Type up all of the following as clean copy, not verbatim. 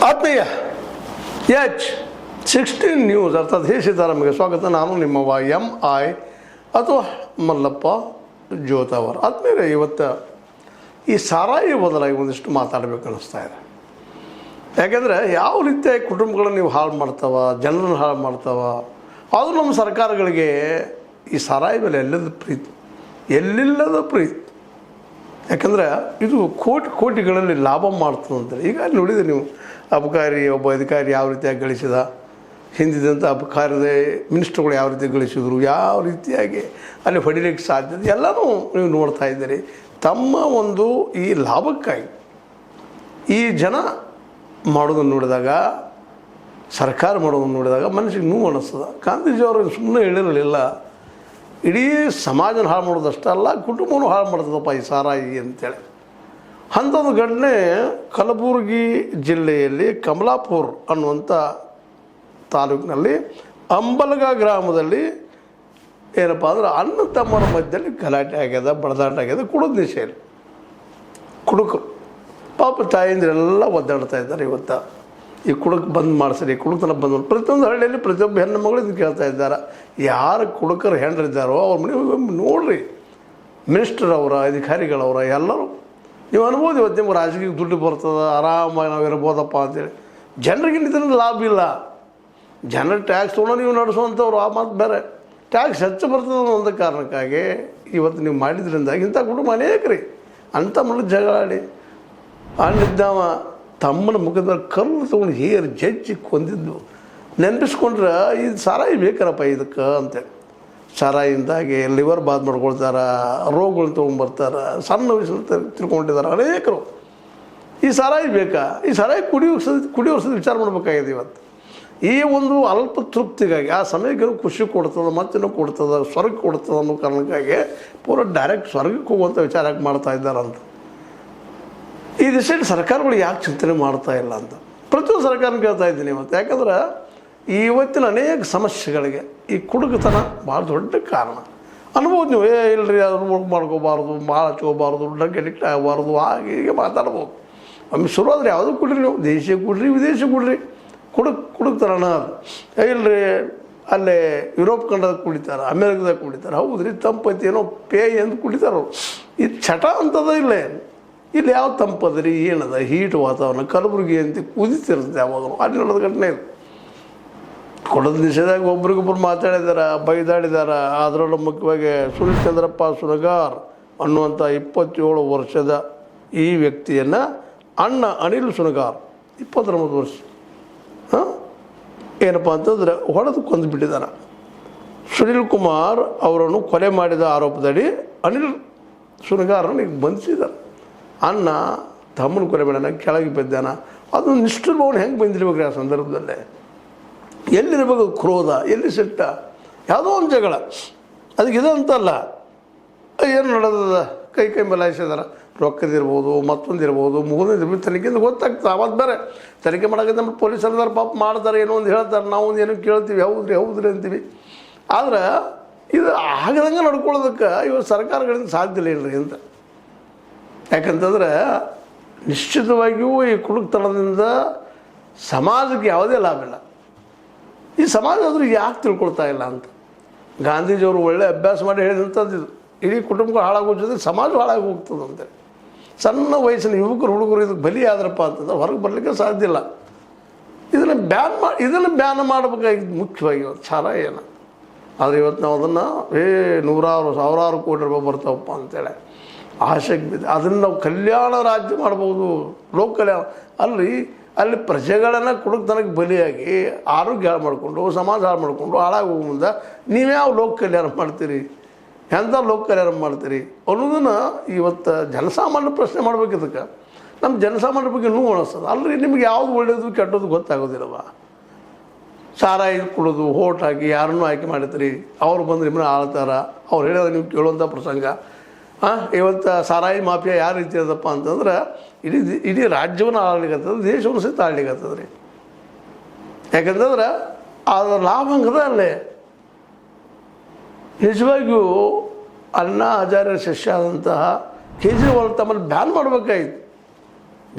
ಆತ್ಮೀಯ H16 news ಅರ್ಥಾತ್ ಹೇ ಸೀತಾರಾಮಗೆ ಸ್ವಾಗತ. ನಾನು ನಿಮ್ಮವ MI ಅಥವಾ ಮಲ್ಲಪ್ಪ ಜೋತಾವರ್. ಆತ್ಮೀಯ, ಇವತ್ತು ಈ ಸಾರಾಯಿ ಬದಲಾಗಿ ಒಂದಿಷ್ಟು ಮಾತಾಡಬೇಕು ಅನ್ನಿಸ್ತಾ ಇದೆ. ಯಾಕೆಂದರೆ ಯಾವ ರೀತಿಯಾಗಿ ಕುಟುಂಬಗಳನ್ನು ನೀವು ಹಾಳು ಮಾಡ್ತಾವ, ಜನರನ್ನು ಹಾಳು ಮಾಡ್ತಾವ. ಅದು ನಮ್ಮ ಸರ್ಕಾರಗಳಿಗೆ ಈ ಸಾರಾಯಿ ಮೇಲೆ ಎಲ್ಲಿಲ್ಲದ ಪ್ರೀತಿ. ಯಾಕಂದರೆ ಇದು ಕೋಟಿಗಳಲ್ಲಿ ಲಾಭ ಮಾಡ್ತದೆ ಅಂತೇಳಿ. ಈಗ ಅಲ್ಲಿ ನೋಡಿದೆ ನೀವು, ಒಬ್ಬ ಅಧಿಕಾರಿ ಯಾವ ರೀತಿಯಾಗಿ ಗಳಿಸಿದ, ಹಿಂದಿದಂಥ ಅಬಕಾರದ ಮಿನಿಸ್ಟ್ರುಗಳು ಯಾವ ರೀತಿ ಗಳಿಸಿದ್ರು, ಯಾವ ರೀತಿಯಾಗಿ ಅಲ್ಲಿ ಹೊಡಿಲಿಕ್ಕೆ ಸಾಧ್ಯತೆ ಎಲ್ಲನೂ ನೀವು ನೋಡ್ತಾ ಇದ್ದೀರಿ. ತಮ್ಮ ಒಂದು ಈ ಲಾಭಕ್ಕಾಗಿ ಈ ಜನ ಮಾಡೋದನ್ನು ನೋಡಿದಾಗ, ಸರ್ಕಾರ ಮಾಡೋದನ್ನು ನೋಡಿದಾಗ ಮನಸ್ಸಿಗೆ ನೋವು ಅನ್ನಿಸ್ತದೆ. ಗಾಂಧೀಜಿಯವರು ಸುಮ್ಮನೆ ಹೇಳಿರಲಿಲ್ಲ, ಇಡೀ ಸಮಾಜನ ಹಾಳು ಮಾಡೋದಷ್ಟೇ ಅಲ್ಲ, ಕುಟುಂಬನೂ ಹಾಳು ಮಾಡ್ತದಪ್ಪ ಈ ಸಾರಾಯಿ ಅಂತೇಳಿ. ಅಂಥದ್ದು ಘಟನೆ ಕಲಬುರಗಿ ಜಿಲ್ಲೆಯಲ್ಲಿ ಕಮಲಾಪುರ ಅನ್ನುವಂಥ ತಾಲೂಕಿನಲ್ಲಿ ಅಂಬಲಗ ಗ್ರಾಮದಲ್ಲಿ ಏನಪ್ಪ ಅಂದ್ರೆ ಅಣ್ಣ ತಮ್ಮರ ಮಧ್ಯದಲ್ಲಿ ಗಲಾಟೆ ಆಗ್ಯದ, ಬಡದಾಟ ಆಗ್ಯದ. ಕುಡಿದ ನಿಷೇಧ ಕುಡುಕರು ಪಾಪ ತಾಯಂದಿರೆಲ್ಲ ಒದ್ದಾಡ್ತಾ ಇದ್ದಾರೆ. ಇವತ್ತು ಈ ಕುಡುಕು ಬಂದ್ ಮಾಡಿಸ್ರಿ, ಕುಡುಕತನ ಬಂದ್ ಮಾಡಿ ಪ್ರತಿಯೊಂದು ಹಳ್ಳಿಯಲ್ಲಿ ಪ್ರತಿಯೊಬ್ಬ ಹೆಣ್ಣು ಮಗಳು ಇದನ್ನು ಕೇಳ್ತಾ ಇದ್ದಾರೆ. ಯಾರು ಕುಡುಕರು ಹೆಣ್ರಿದ್ದಾರೋ ಅವ್ರ ಮನೆ ನೋಡ್ರಿ, ಮಿನಿಸ್ಟರ್ ಅವರ, ಅಧಿಕಾರಿಗಳವರ ಎಲ್ಲರೂ ನೀವು ಅನ್ಬೋದು. ಇವತ್ತು ನಿಮ್ಗೆ ರಾಜಕೀಯ ದುಡ್ಡು ಬರ್ತದೆ, ಆರಾಮಾಗಿ ನಾವು ಇರ್ಬೋದಪ್ಪ ಅಂತೇಳಿ. ಜನರಿಗೆ ಇದರಿಂದ ಲಾಭ ಇಲ್ಲ. ಜನರ ಟ್ಯಾಕ್ಸ್ ತೊಗೊಂಡು ನೀವು ನಡೆಸುವಂಥವ್ರು ಆ ಮಾತು ಬೇರೆ. ಟ್ಯಾಕ್ಸ್ ಹೆಚ್ಚು ಬರ್ತದೆ ಅನ್ನೋ ಒಂದು ಕಾರಣಕ್ಕಾಗಿ ಇವತ್ತು ನೀವು ಮಾಡಿದ್ರಿಂದ ಇಂಥ ಕುಟುಂಬ ಅನೇಕರಿ ಅಂಥ ಮಗಳು ಜಗಳಾಡಿ ಅಣ್ಣಿದ್ದಾವ ತಮ್ಮನ ಮುಖದ ಕಲ್ಲು ತೊಗೊಂಡು ಹೇರಿ ಜಜ್ಜಿ ಕೊಂದಿದ್ದು ನೆನಪಿಸ್ಕೊಂಡ್ರೆ ಇದು ಸಾರಾಯಿ ಬೇಕರಪ್ಪ ಇದಕ್ಕೆ ಅಂತೇಳಿ. ಸಾರಾಯಿಂದಾಗಿ ಲಿವರ್ ಬಾದ್ ಮಾಡ್ಕೊಳ್ತಾರೆ, ರೋಗಗಳನ್ನ ತೊಗೊಂಡ್ಬರ್ತಾರೆ, ಸಣ್ಣ ವಯಸ್ಸಲ್ಲಿ ತಿಳ್ಕೊಂಡಿದ್ದಾರೆ ಅನೇಕರು. ಈ ಸಾರಾಯಿ ಬೇಕಾ? ಈ ಸಾರಾಯಿ ಕುಡಿಯೋರ್ಸದ ವಿಚಾರ ಮಾಡಬೇಕಾಗಿದೆ. ಇವತ್ತು ಈ ಒಂದು ಅಲ್ಪ ತೃಪ್ತಿಗಾಗಿ ಆ ಸಮಯಕ್ಕೆ ಖುಷಿ ಕೊಡ್ತದೆ, ಮತ್ತೇನೋ ಕೊಡ್ತದೆ, ಸ್ವರ್ಗ ಕೊಡ್ತದೆ ಅನ್ನೋ ಕಾರಣಕ್ಕಾಗಿ ಪೂರ ಡೈರೆಕ್ಟ್ ಸ್ವರ್ಗಕ್ಕೆ ಹೋಗುವಂಥ ವಿಚಾರ ಯಾಕೆ ಮಾಡ್ತಾ ಇದ್ದಾರಂತ ಈ ದಿಶೆಯಲ್ಲಿ ಸರ್ಕಾರಗಳು ಯಾಕೆ ಚಿಂತನೆ ಮಾಡ್ತಾ ಇಲ್ಲ ಅಂತ ಪ್ರತಿಯೊಂದು ಸರ್ಕಾರ ಕೇಳ್ತಾ ಇದ್ದೀನಿ ಇವತ್ತು. ಯಾಕಂದ್ರೆ ಇವತ್ತಿನ ಅನೇಕ ಸಮಸ್ಯೆಗಳಿಗೆ ಈ ಕುಡುಕತನ ಭಾಳ ದೊಡ್ಡ ಕಾರಣ ಅನ್ಬೋದು ನೀವು. ಇಲ್ಲರಿ ಅದ್ರ ವರ್ಕ್ ಮಾಡ್ಕೋಬಾರ್ದು, ಭಾಳ ಹಚ್ಕೋಬಾರ್ದು, ಡ್ರಗ್ ಅಡಿಕ್ಟ್ ಆಗಬಾರ್ದು, ಹಾಗೆ ಹೀಗೆ ಮಾತಾಡ್ಬೋದು. ಒಮ್ಮೆ ಶುರುವಾದ್ರೆ ಯಾವುದೂ ಕುಡ್ರಿ, ನೀವು ದೇಶೀಯ ಕುಡ್ರಿ, ವಿದೇಶಿ ಕುಡ್ರಿ, ಕುಡುಕ್ತಾರಣ ಇಲ್ಲರಿ ಅಲ್ಲೇ ಯುರೋಪ್ ಖಂಡದಾಗ ಕುಡಿತಾರೆ, ಅಮೇರಿಕದಾಗ ಕುಡಿತಾರೆ. ಹೌದ್ರಿ, ತಂಪೈತಿ ಏನೋ ಪೇಯ್ ಅಂತ ಕುಡಿತಾರೆ. ಇದು ಚಟ ಅಂತದ ಇಲ್ಲ. ಇಲ್ಲಿ ಯಾವ ತಂಪದ ರೀ, ಏನದ ಹೀಟ್ ವಾತಾವರಣ. ಕಲಬುರಗಿ ಅಂತ ಕುದಿತಿರ್ತದೆ ಯಾವಾಗ ಅಲ್ಲಿ ನೋಡೋದು ಘಟನೆ ಇದು. ಕೊಡದ ನಿಷೇಧಾಗಿ ಒಬ್ರಿಗೊಬ್ರು ಮಾತಾಡಿದಾರೆ, ಬೈದಾಡಿದ್ದಾರೆ. ಅದರಲ್ಲೂ ಮುಖ್ಯವಾಗಿ ಸುನಿಲ್ ಚಂದ್ರಪ್ಪ ಸುನಗಾರ್ ಅನ್ನುವಂಥ 27 ವರ್ಷದ ಈ ವ್ಯಕ್ತಿಯನ್ನು ಅಣ್ಣ ಅನಿಲ್ ಸುನಗಾರ್ 29 ವರ್ಷ ಏನಪ್ಪ ಅಂತಂದರೆ ಹೊಡೆದು ಕೊಂದುಬಿಟ್ಟಿದ್ದಾರೆ. ಸುನಿಲ್ ಕುಮಾರ್ ಅವರನ್ನು ಕೊಲೆ ಮಾಡಿದ ಆರೋಪದಡಿ ಅನಿಲ್ ಸುನಗಾರನ್ನು ಈಗ ಬಂಧಿಸಿದ್ದಾರೆ. ಅಣ್ಣ ತಮ್ಮನ ಕೊಲೆ ಮಾಡೋಣ, ಕೆಳಗೆ ಬಿದ್ದಾನ. ಅದು ನಿಷ್ಠುರ ಭಾವನೆ ಹೆಂಗೆ ಬಂದಿರ್ಬೇಕ್ರಿ ಆ ಸಂದರ್ಭದಲ್ಲೇ? ಎಲ್ಲಿರ್ಬೇಕು ಕ್ರೋಧ, ಎಲ್ಲಿ ಸಿಟ್ಟ, ಯಾವುದೋ ಒಂದು ಜಗಳ. ಅದಕ್ಕೆ ಇದಂತಲ್ಲ, ಏನು ನಡೆದ ಕೈ ಬಲಾಯಿಸಿದಾರೆ. ರೊಕ್ಕದಿರ್ಬೋದು, ಮತ್ತೊಂದಿರ್ಬೋದು, ಮೂಗದಿರ್ಬೋದು, ತನಿಖೆಯಿಂದ ಗೊತ್ತಾಗ್ತದೆ. ಅವತ್ತು ಬೇರೆ ತನಿಖೆ ಮಾಡೋಕ್ಕೆ ನಮ್ಮ ಪೊಲೀಸರದಾರು ಪಾಪ ಮಾಡ್ತಾರೆ, ಏನೋ ಒಂದು ಹೇಳ್ತಾರೆ, ನಾವು ಒಂದು ಏನೋ ಕೇಳ್ತೀವಿ, ಹೌದ್ರಿ ಅಂತೀವಿ. ಆದ್ರೆ ಇದು ಆಗದಂಗೆ ನಡ್ಕೊಳ್ಳೋದಕ್ಕೆ ಇವತ್ತು ಸರ್ಕಾರಗಳಿಂದ ಸಾಧ್ಯ ಇಲ್ಲರಿ ಅಂತ. ಯಾಕಂತಂದ್ರೆ ನಿಶ್ಚಿತವಾಗಿಯೂ ಈ ಕುಡುಕ್ತನದಿಂದ ಸಮಾಜಕ್ಕೆ ಯಾವುದೇ ಲಾಭ ಇಲ್ಲ. ಈ ಸಮಾಜ ಆದರೂ ಯಾಕೆ ತಿಳ್ಕೊಳ್ತಾ ಇಲ್ಲ ಅಂತ ಗಾಂಧೀಜಿಯವರು ಒಳ್ಳೆ ಅಭ್ಯಾಸ ಮಾಡಿ ಹೇಳಿದಂಥದ್ದು ಇದು. ಇಡೀ ಕುಟುಂಬಗಳು ಹಾಳಾಗೋ ಜೊತೆ ಸಮಾಜ ಹಾಳಾಗಿ ಹೋಗ್ತದೆ ಅಂತೇಳಿ. ಸಣ್ಣ ವಯಸ್ಸಿನ ಹುಡುಗರು ಇದಕ್ಕೆ ಬಲಿ ಆದ್ರಪ್ಪ ಅಂತಂದ್ರೆ ಹೊರಗೆ ಬರಲಿಕ್ಕೆ ಸಾಧ್ಯ ಇಲ್ಲ. ಇದನ್ನು ಬ್ಯಾನ್ ಮಾಡಬೇಕಾಗಿದ್ದು ಮುಖ್ಯವಾಗಿ ಇವತ್ತು ಸಾರಾಯಿನ. ಆದರೆ ಇವತ್ತು ನಾವು ಅದನ್ನು ಸಾವಿರಾರು ಕೋಟಿ ರೂಪಾಯಿ ಬರ್ತಾವಪ್ಪ ಅಂತೇಳಿ ಆಸೆಗೆ ಬಿದ್ದು ಅದನ್ನು ನಾವು ಕಲ್ಯಾಣ ರಾಜ್ಯ ಮಾಡ್ಬೋದು, ಲೋಕ ಕಲ್ಯಾಣ ಅಲ್ಲಿ ಪ್ರಜೆಗಳನ್ನು ಕುಡುಕ್ತನಕ್ಕೆ ಬಲಿಯಾಗಿ ಆರೋಗ್ಯ ಹಾಳು ಮಾಡಿಕೊಂಡು, ಸಮಾಜ ಹಾಳು ಮಾಡಿಕೊಂಡು ಹಾಳಾಗಿ ಹೋಗೋ ಮುಂದೆ ನೀವ್ಯಾವ ಲೋಕ ಕಲ್ಯಾಣ ಮಾಡ್ತೀರಿ, ಎಂಥ ಲೋಕ ಕಲ್ಯಾಣ ಮಾಡ್ತೀರಿ ಅನ್ನೋದನ್ನು ಇವತ್ತು ಜನಸಾಮಾನ್ಯ ಪ್ರಶ್ನೆ ಮಾಡ್ಬೇಕು. ಇದಕ್ಕೆ ನಮ್ಮ ಜನಸಾಮಾನ್ಯರ ಬಗ್ಗೆ ನೋವು ಅನಿಸ್ತದೆ. ನಿಮ್ಗೆ ಯಾವುದು ಒಳ್ಳೆಯದು ಕೆಟ್ಟದ್ದು ಗೊತ್ತಾಗೋದಿಲ್ಲವ. ಸಾರಾಯಿ ಕುಡಿದು ಹೋಟ್ ಹಾಕಿ ಯಾರನ್ನೂ ಆಯ್ಕೆ ಮಾಡ್ತೀರಿ, ಅವ್ರು ಬಂದು ನಿಮ್ಮನ್ನ ಆಳ್ತಾರ, ಅವ್ರು ಹೇಳೋದು ನೀವು ಕೇಳುವಂಥ ಪ್ರಸಂಗ. ಇವತ್ತು ಸಾರಾಯಿ ಮಾಫಿಯಾ ಯಾವ ರೀತಿ ಅದಪ್ಪ ಅಂತಂದ್ರೆ ಇಡೀ ರಾಜ್ಯವನ್ನು ಆಳ್ಲಿಕ್ಕತ್ತದ, ದೇಶವನ್ನು ಸಹಿತ ಆಳ್ಲಿಕ್ಕತ್ತದ ರೀ. ಯಾಕಂತಂದ್ರೆ ಅದರ ಲಾಭ ಹಂಗದ ಅಲ್ಲೇ. ನಿಜವಾಗಿಯೂ ಅಣ್ಣಾ ಹಜಾರೆ ಶಿಷ್ಯ ಆದಂತಹ ಕೇಜ್ರಿವಾಲ್ ತಮ್ಮಲ್ಲಿ ಬ್ಯಾನ್ ಮಾಡಬೇಕಾಗಿತ್ತು.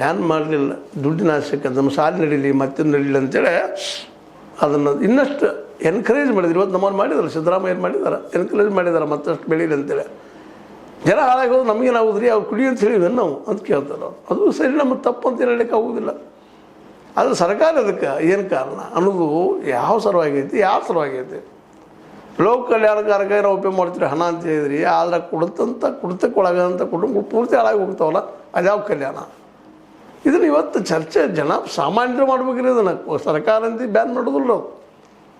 ಬ್ಯಾನ್ ಮಾಡಲಿಲ್ಲ. ದುಡ್ಡಿನ ಆಸೆಗೆ ನಮ್ಮ ಸಾಲ ನಡೀಲಿ ಮತ್ತೊಂದು ನಡೀಲಿ ಅಂತೇಳಿ ಅದನ್ನು ಇನ್ನಷ್ಟು ಎನ್ಕರೇಜ್ ಮಾಡಿದ್ರು. ಇವತ್ತು ನಮ್ಮವ್ರು ಮಾಡಿದ್ದಾರೆ, ಸಿದ್ದರಾಮಯ್ಯ ಮಾಡಿದ್ದಾರೆ, ಎನ್ಕರೇಜ್ ಮಾಡಿದ್ದಾರೆ ಮತ್ತಷ್ಟು ಬೆಳೀಲಿ ಅಂತೇಳಿ. ಜನ ಹಾಳಾಗೋದು ನಮಗೇನಾಗೋದು ರೀ, ಅವ್ರು ಕುಡಿ ಅಂತ ಹೇಳಿವಿ ನಾವು ಅಂತ ಕೇಳ್ತಾರೆ. ಅದು ಸರಿ, ನಮ್ಮ ತಪ್ಪು ಅಂತ ಹೇಳಲಿಕ್ಕೆ ಆಗೋದಿಲ್ಲ. ಅದು ಸರ್ಕಾರ ಅದಕ್ಕೆ ಏನು ಕಾರಣ ಅನ್ನೋದು ಯಾವ ಸಲುವಾಗೈತಿ, ಯಾವ ಸಲುವಾಗೈತಿ. ಲೋಕ ಕಲ್ಯಾಣಕಾರಕ್ಕೆ ನಾವು ಉಪಯೋಗ ಮಾಡ್ತೀವಿ ಹಣ ಅಂತ ಹೇಳಿದ್ರಿ, ಆದ್ರೆ ಕುಡಿತಕ್ಕೆ ಒಳಗಂತ ಕುಟುಂಬ ಪೂರ್ತಿ ಹಾಳಾಗಿ ಹೋಗ್ತಾವಲ್ಲ, ಅದ್ಯಾವ ಕಲ್ಯಾಣ? ಇದನ್ನು ಇವತ್ತು ಚರ್ಚೆ ಜನ ಸಾಮಾನ್ಯರು ಮಾಡ್ಬೇಕ್ರಿ. ಅದನ್ನು ಸರ್ಕಾರ ಅಂತ ಬ್ಯಾನ್ ಮಾಡೋದಿಲ್ಲ.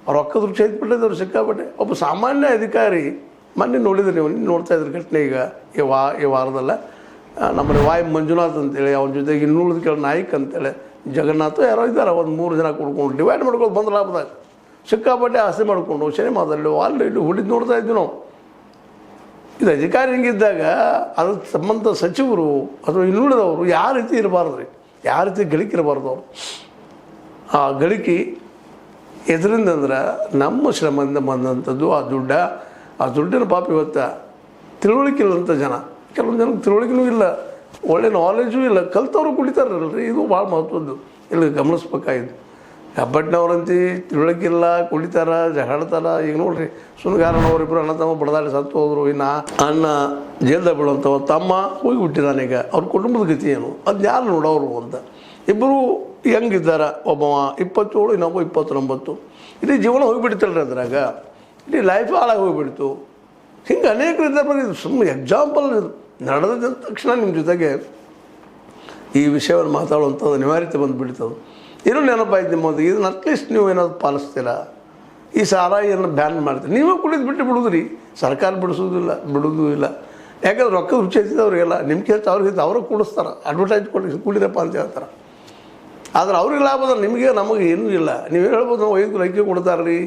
ಅವ್ರು ರೊಕ್ಕದ ರುಚಿ ಐತ್ಬಿಟ್ಟಿದ್ದವ್ರು ಸಿಕ್ಕಾಪಟ್ಟೆ. ಒಬ್ಬ ಸಾಮಾನ್ಯ ಅಧಿಕಾರಿ ಮೊನ್ನೆ ನೋಡಿದ್ರಿ, ನೀವು ನೋಡ್ತಾ ಇದ್ರಿ ಘಟನೆ. ಈಗ ಈ ವಾರದಲ್ಲ ನಮ್ಮ ವಾಯ್ ಮಂಜುನಾಥ್ ಅಂತೇಳಿ, ಅವನ ಜೊತೆಗೆ ಇನ್ನುಳಿದ ಕೆಲ ನಾಯಕ್ ಅಂತೇಳಿ ಜಗನ್ನಾಥ ಯಾರೋ ಇದ್ದಾರೆ, ಒಂದು 3 ಜನ ಕುಡ್ಕೊಂಡು ಡಿವೈಡ್ ಮಾಡ್ಕೊಂಡು ಬಂದು ಲಾಭದಾಗ ಸಿಕ್ಕಾಪಟ್ಟೆ ಆಸೆ ಮಾಡಿಕೊಂಡು ಸಿನಿಮಾದಲ್ಲಿ ಅಲ್ಲಿ ಇಲ್ಲಿ ಹುಡಿದು ನೋಡ್ತಾ ಇದ್ವಿ ನಾವು. ಇದು ಅಧಿಕಾರಿ ಹಿಂಗಿದ್ದಾಗ ಅದಕ್ಕೆ ಸಂಬಂಧ ಸಚಿವರು ಅಥವಾ ಇನ್ನುಳಿದವರು ಯಾವ ರೀತಿ ಇರಬಾರ್ದು ರೀ, ಯಾವ ರೀತಿ ಗಳಿಕೆ ಇರಬಾರ್ದು. ಅವರು ಆ ಗಳಿಕೆ ಎದರಿಂದ ಅಂದ್ರೆ ನಮ್ಮ ಶ್ರಮದಿಂದ ಬಂದಂಥದ್ದು ಆ ದುಡ್ಡಿನ ಪಾಪ ಇವತ್ತು ತಿಳುವಳಿಕೆ ಇಲ್ಲಂಥ ಜನ, ಕೆಲವೊಂದು ಜನಕ್ಕೆ ತಿಳುವಳಿಕೆನೂ ಇಲ್ಲ, ಒಳ್ಳೆ ನಾಲೆಜು ಇಲ್ಲ, ಕಲ್ತವ್ರು ಕುಡಿತಾರಲ್ರಿ. ಇದು ಭಾಳ ಮಹತ್ವದ್ದು, ಇಲ್ಲಿ ಗಮನಿಸ್ಬೇಕಾಗಿದ್ದು. ಹೆಬ್ಬಟ್ಟಿನವ್ರಂತಿ ತಿಳುವಳಿಕೆ ಇಲ್ಲ, ಕುಡಿತಾರ, ಜಗಳಾಡ್ತಾರ. ಈಗ ನೋಡ್ರಿ ಸುನಗಾರನವರಿಬ್ಬರು ಅಣ್ಣ ತಮ್ಮ ಬಡದಾಡಿ ಸತ್ತು ಹೋದ್ರು. ಇನ್ನು ಅಣ್ಣ ಜೇಲ್ದಾಗ ಬೀಳುವಂಥವ ತಮ್ಮ ಹೋಗಿ ಬಿಟ್ಟಿದ್ದಾನೆ. ಈಗ ಅವ್ರ ಕುಟುಂಬದ ಗತಿ ಏನು ಅದು ಯಾರು ನೋಡೋರು ಅಂತ. ಇಬ್ಬರು ಹೆಂಗಿದ್ದಾರೆ, ಒಬ್ಬವ 27, ಇನ್ನೊಬ್ಬ 29. ಇಡೀ ಜೀವನ ಹೋಗಿಬಿಡ್ತಲ್ರಿ ಅದ್ರಾಗ, ಇಡೀ ಲೈಫ್ ಹಾಳಾಗಿ ಹೋಗಿಬಿಡ್ತು. ಹಿಂಗೆ ಅನೇಕರು ಇದ್ದಾರೆ. ಇದು ಸುಮ್ಮನೆ ಎಕ್ಸಾಂಪಲ್ ನಡೆದ ತಕ್ಷಣ ನಿಮ್ಮ ಜೊತೆಗೆ ಈ ವಿಷಯವನ್ನು ಮಾತಾಡುವಂಥದ್ದು ಅನಿವಾರ್ಯತೆ ಬಂದುಬಿಡ್ತದೆ. ಏನೂ ನೆನಪಾಯ್ತು ನಿಮ್ಮದು. ಇದನ್ನು ಅಟ್ಲೀಸ್ಟ್ ನೀವು ಏನಾದ್ರು ಪಾಲಿಸ್ತೀರ. ಈ ಸಾರಾಯಿಯನ್ನು ಬ್ಯಾನ್ ಮಾಡ್ತೀರಿ, ನೀವೇ ಕುಡಿದು ಬಿಡುದು ರೀ. ಸರ್ಕಾರ ಬಿಡೋದು ಇಲ್ಲ. ಯಾಕಂದ್ರೆ ರೊಕ್ಕದ ರುಚಿ ಐತಿದೆ ಅವರಿಗೆಲ್ಲ. ನಿಮ್ಮ ಕೇಳ್ತಾ ಅವ್ರಿಗೆ ಅವ್ರಿಗೆ ಕುಡಿಸ್ತಾರೆ, ಅಡ್ವರ್ಟೈಸ್ ಕುಡಿರಪ್ಪ ಅಂತ ಹೇಳ್ತಾರೆ. ಆದ್ರೆ ಅವ್ರಿಗೆ ಲಾಭದ, ನಿಮಗೆ ನಮಗೆ ಏನೂ ಇಲ್ಲ. ನೀವು ಹೇಳ್ಬೋದು ನಾವು 5 ಲೈಕಿ ಕೊಡ್ತಾರೆ ರೀ,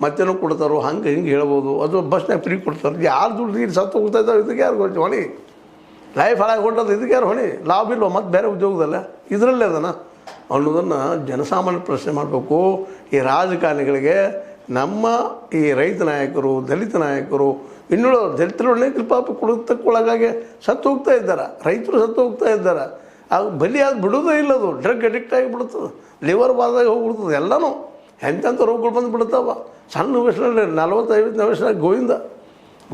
ಮತ್ತೇನೋ ಕೊಡ್ತಾರೋ, ಹಂಗೆ ಹಿಂಗೆ ಹೇಳ್ಬೋದು. ಅದು ಬಸ್ನಾಗ ಫ್ರೀ ಕೊಡ್ತಾರೆ. ಯಾರು ದುಡ್ಡು ನೀರು ಸತ್ತು ಹೋಗ್ತಾ ಇದ್ದಾವೆ, ಇದಕ್ಕೆ ಯಾರು ಗೊತ್ತು ಹೊಣೆ? ಲೈಫ್ ಹಾಳಾಗಿ ಹೊಂಟದ್ದು ಇದಕ್ಕೆ ಯಾರು ಹೊಣೆ? ಲಾಭ ಇಲ್ವ ಮತ್ತು ಬೇರೆ ಉದ್ಯೋಗದಲ್ಲ, ಇದರಲ್ಲೇ ಅದನ್ನು ಅನ್ನೋದನ್ನು ಜನಸಾಮಾನ್ಯ ಪ್ರಶ್ನೆ ಮಾಡಬೇಕು. ಈ ರಾಜಕಾರಣಿಗಳಿಗೆ ನಮ್ಮ ಈ ರೈತ ನಾಯಕರು, ದಲಿತ ನಾಯಕರು, ಇನ್ನುಳು ದಲಿತರು ಅನೇಕ ಪಾಪ ಕುಡಿತಕ್ಕೊಳಗಾಗಿ ಸತ್ತು ಹೋಗ್ತಾ ಇದ್ದಾರೆ, ರೈತರು ಸತ್ತು ಹೋಗ್ತಾ ಇದ್ದಾರೆ. ಆಗ ಬಲಿ ಅದು ಬಿಡೋದೇ ಇಲ್ಲ. ಅದು ಡ್ರಗ್ ಅಡಿಕ್ಟ್ ಆಗಿಬಿಡ್ತದೆ, ಲಿವರ್ ಬಾದಾಗ ಹೋಗ್ಬಿಡ್ತದೆ. ಎಲ್ಲನೂ ಎಂತೆಂಥ ರೋಗಗಳು ಬಂದು ಬಿಡ್ತಾವ. ಸಣ್ಣ ವಯಸ್ಸಿನಲ್ಲಿ 40-50 ವಯಸ್ಸಿನಾಗ ಗೋವಿಂದ,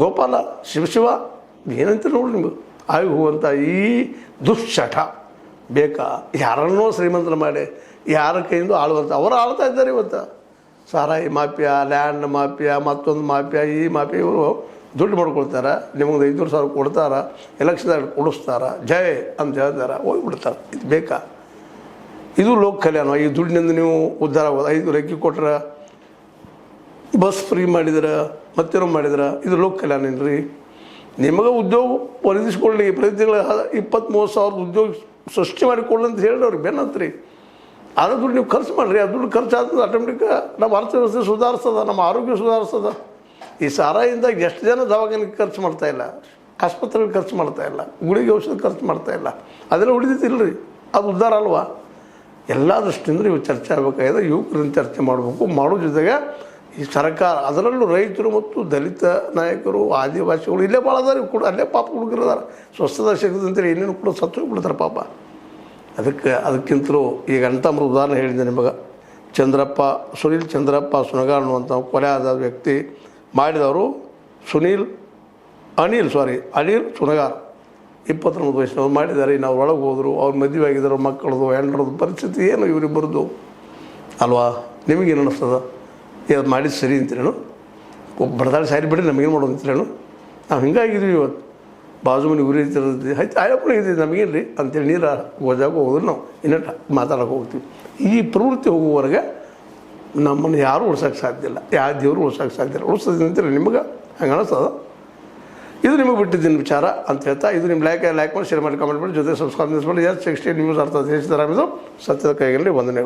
ಗೋಪಾಲ, ಶಿವ ಏನಂತ ನೋಡಿ ನಿಮಗೆ ಆಗಿ ಹೋಗುವಂಥ ಈ ದುಶ್ಚಟ ಬೇಕಾ? ಯಾರನ್ನೋ ಶ್ರೀಮಂತರ ಮಾಡಿ ಯಾರ ಕೈಯಿಂದ ಆಳುವಂಥ ಅವರು ಆಳ್ತಾ ಇದ್ದಾರೆ ಇವತ್ತು. ಸಾರಾಯಿ ಮಾಫಿಯಾ, ಲ್ಯಾಂಡ್ ಮಾಫಿಯಾ, ಮತ್ತೊಂದು ಮಾಫಿಯಾ, ಈ ಮಾಫಿಯಾ ಇವರು ದುಡ್ಡು ಮಾಡ್ಕೊಳ್ತಾರೆ. ನಿಮಗೆ 500,000 ಕೊಡ್ತಾರೆ, ಎಲೆಕ್ಷನ್ದಾಗ ಕೊಡಿಸ್ತಾರೆ, ಜಯ ಅಂತ ಹೇಳ್ತಾರೆ, ಹೋಗಿಬಿಡ್ತಾರೆ. ಇದು ಬೇಕಾ? ಇದು ಲೋಕ ಕಲ್ಯಾಣ. ಈ ದುಡ್ಡಿನಿಂದ ನೀವು ಉದ್ಧಾರ ಆಗೋದು. 5 ಲಕ್ಕಿ ಕೊಟ್ರೆ, ಬಸ್ ಫ್ರೀ ಮಾಡಿದ್ರೆ, ಮತ್ತೇನೋ ಮಾಡಿದ್ರೆ, ಇದು ಲೋಕ ಕಲ್ಯಾಣ ಏನ್ರಿ? ನಿಮಗೆ ಉದ್ಯೋಗ ಒದಗಿಸ್ಕೊಳ್ಳಿ, ಪ್ರತಿ ತಿಂಗಳು 20-30 ಸಾವಿರದ ಉದ್ಯೋಗ ಸೃಷ್ಟಿ ಮಾಡಿಕೊಳ್ಳಿ ಅಂತ ಹೇಳಿದವ್ರಿಗೆ ಬೆನ್ನತ್ರಿ. ಅದರ ದುಡ್ಡು ನೀವು ಖರ್ಚು ಮಾಡಿರಿ. ಆ ದುಡ್ಡು ಖರ್ಚು ಆಗ್ತದೆ, ಆಟೋಮೆಟಿಕ್ ನಮ್ಮ ಅರ್ಥವ್ಯವಸ್ಥೆ ಸುಧಾರಿಸ್ತದ, ನಮ್ಮ ಆರೋಗ್ಯ ಸುಧಾರಿಸ್ತದ. ಈ ಸಾರಾಯಿಂದ ಎಷ್ಟು ಜನ ದವಾಖಾನೆಗೆ ಖರ್ಚು ಮಾಡ್ತಾಯಿಲ್ಲ, ಆಸ್ಪತ್ರೆಗೆ ಖರ್ಚು ಮಾಡ್ತಾಯಿಲ್ಲ, ಗುಳಿಗೆ ಔಷಧ ಖರ್ಚು ಮಾಡ್ತಾಯಿಲ್ಲ. ಅದೆಲ್ಲ ಉಳಿದಿತ್ತಿಲ್ಲ ರೀ. ಅದು ಉದ್ಧಾರ ಅಲ್ವಾ? ಎಲ್ಲ ದೃಷ್ಟಿಯಿಂದ ಇವು ಚರ್ಚೆ ಆಗಬೇಕಾಗಿದೆ. ಯುವಕರನ್ನು ಚರ್ಚೆ ಮಾಡಬೇಕು. ಮಾಡೋ ಜೊತೆಗೆ ಈ ಸರ್ಕಾರ, ಅದರಲ್ಲೂ ರೈತರು ಮತ್ತು ದಲಿತ ನಾಯಕರು, ಆದಿವಾಸಿಗಳು ಇಲ್ಲೇ ಭಾಳ ಅದಾರೆ ಕೂಡ. ಅಲ್ಲೇ ಪಾಪ ಹುಡುಗರದಾರ. ಸ್ವಸ್ಥತಾ ಶಕ್ತಿ ಅಂತೇಳಿ ಏನೇನು ಕೂಡ ಸತ್ತು ಹೋಗ್ಬಿಡ್ತಾರೆ ಪಾಪ. ಅದಕ್ಕಿಂತಲೂ ಈಗ ಅಣ್ತಮ್ಮರು ಉದಾಹರಣೆ ಹೇಳಿದ್ದೆ ನಿಮಗೆ. ಸುನೀಲ್ ಚಂದ್ರಪ್ಪ ಸುನಗಾರ್ ಅನ್ನುವಂಥ ಕೊಲೆ ಆದ ವ್ಯಕ್ತಿ ಮಾಡಿದವರು ಅನಿಲ್ ಸುನಗಾರ್, 29 ವಯಸ್ಸಿನವ್ರು ಮಾಡಿದ್ದಾರೆ. ನಾವು ಒಳಗೆ ಹೋದರು, ಅವ್ರು ಮದುವೆ ಆಗಿದ್ದಾರೆ, ಮಕ್ಕಳದು ಹೆಂಡ್ರದ್ದು ಪರಿಸ್ಥಿತಿ ಏನು ಇವರಿಬ್ಬರದು ಅಲ್ವಾ? ನಿಮಗೇನು ಅನ್ನಿಸ್ತದ? ಇದು ಮಾಡಿದ್ದು ಸರಿ ಅಂತೀರೇನು? ಬಡದಾಳಿ ಸಾರಿ ಬಿಡಿ, ನಮಗೇನು ಮಾಡೋದು ಅಂತೀರೇನು? ನಾವು ಹಿಂಗಾಗಿದ್ವಿ. ಇವತ್ತು ಬಾಜು ಮನೆ ಉರಿ ಐತಿರೋದು ಆಯ್ತು, ಆಯಪ್ಪನ ಇದ್ದೀವಿ, ನಮಗೇನು ರೀ ಅಂತೇಳಿ ನೀರು ಗೋಜಾಗ ಹೋದ್ರೆ ನಾವು ಇನ್ನಟ್ಟು ಮಾತಾಡೋಕೆ ಹೋಗ್ತೀವಿ. ಈ ಪ್ರವೃತ್ತಿ ಹೋಗುವವರೆಗೆ ನಮ್ಮನ್ನು ಯಾರೂ ಉಳ್ಸೋಕ್ಕೆ ಸಾಧ್ಯ ಇಲ್ಲ, ಯಾವ ದೇವರು ಉಳ್ಸೋಕ್ಕೆ ಸಾಧ್ಯ ಇಲ್ಲ. ಉಳಿಸೋದು ಅಂತೀರಿ ನಿಮಗೆ ಹಂಗೆ ಅನಿಸ್ತದ? ಇದು ನಿಮಗೆ ಬಿಟ್ಟಿದ್ದೀನಿ ವಿಚಾರ ಅಂತ ಹೇಳ್ತಾ, ಇದು ನಿಮ್ಮ ಲೈಕ್ ಮಾಡಿ, ಶೇರ್ ಮಾಡಿ, ಕಮೆಂಟ್ ಮಾಡಿ, ಜೊತೆ ಸಬ್ಸ್ಕ್ರೈಬ್ ಮಾಡಿ. S16 ನ್ಯೂಸ್ ಅರ್ಥ ದೇಶದ ಸತ್ಯದ ಕೈಗಳಲ್ಲಿ ವಂದನೆಗಳು.